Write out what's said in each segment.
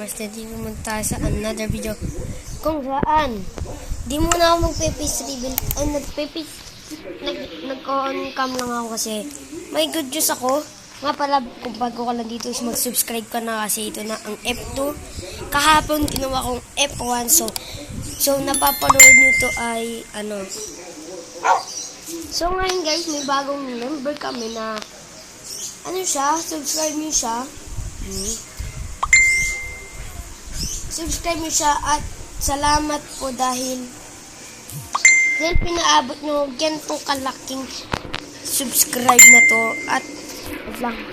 guys, dito naman tayo sa another video kung saan di muna ako magpe-face reveal nag-on cam lang ako kasi may good news ako. Nga pala, kung bago ka lang dito is mag-subscribe ka na kasi ito na ang F2. Kahapon ginawa kong F1, so napapanood nyo to ay so ngayon guys, may bagong member kami na subscribe nyo siya. Subscribe nyo siya at salamat po dahil pinaabot nyo ganitong kalaking subscribe na to at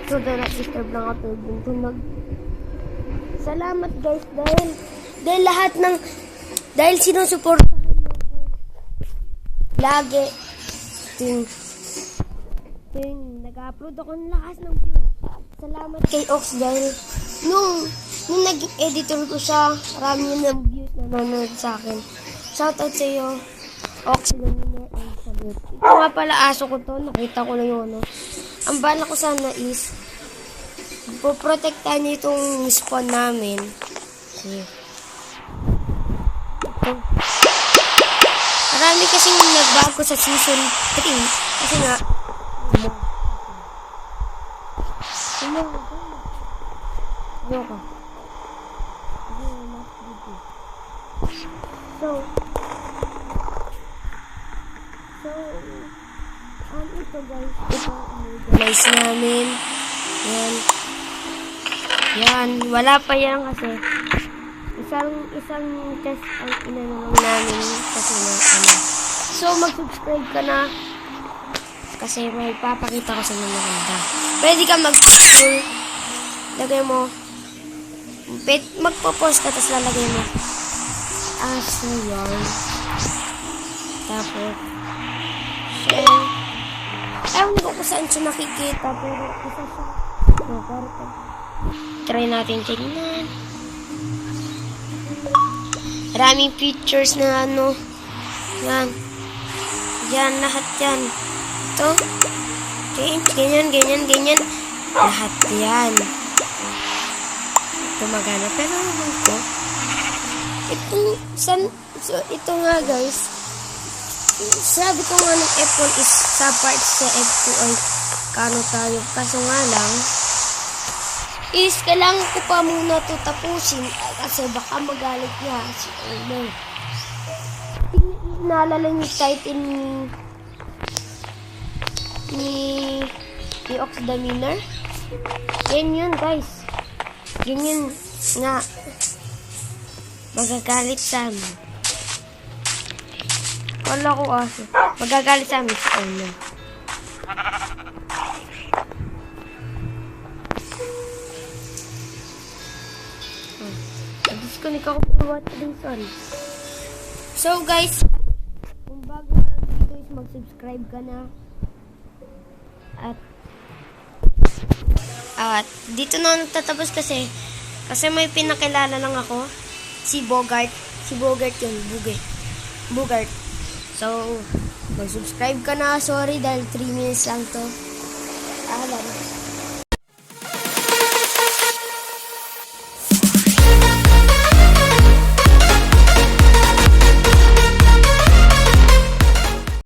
so na-subscribe lang ako tunog. Salamat guys dahil lahat ng dahil sinusuportahan nyo ko lagi ting nag-upload ako ng lakas ng views. Salamat kay Ox dahil nung naging editor ko siya, marami ng views na nanonood sa akin. Shoutout sa iyo, Ox, Lumina and Salute. Ito nga pala aso ko to, nakita ko lang yung Ang bala ko sana is poprotektahan niyo itong spawn namin. Marami kasing nagbago sa season 3 kasi nga ito guys, guys namin yan, wala pa yan kasi isang test ang inanong namin kasi na so mag-subscribe ka na kasi may papakita ko sa mga maganda. Pwede ka mag-scroll, lagay mo magpo-post ka tapos lalagay mo aso yan, tapos share. Ewan ko kung saan siya nakikita pero isa siya try natin tingnan. Maraming pictures na yan lahat yan ito ganyan lahat yan gumagana pero ito nga guys, sabi ko nga ng F1 is sa part sa F2 ay kano tayo kaso nga lang is kailangan ko pa muna ito tapusin kasi baka magalit niya si Ono. Naalala niyo title ni Ox the Miner? Yan yun guys, ganyan nga magagalit sa amin. Wala ko aso. Magagalit sa amin si Ono. Disconnect ako po din, sorry. So guys, kung bago ka lang dito is mag-subscribe ka na. At dito na nagtatapos kasi may pinakilala lang ako. Si Bogart yun, Bogart. So, mag-subscribe ka na. Sorry dahil 3 minutes lang to. Alam.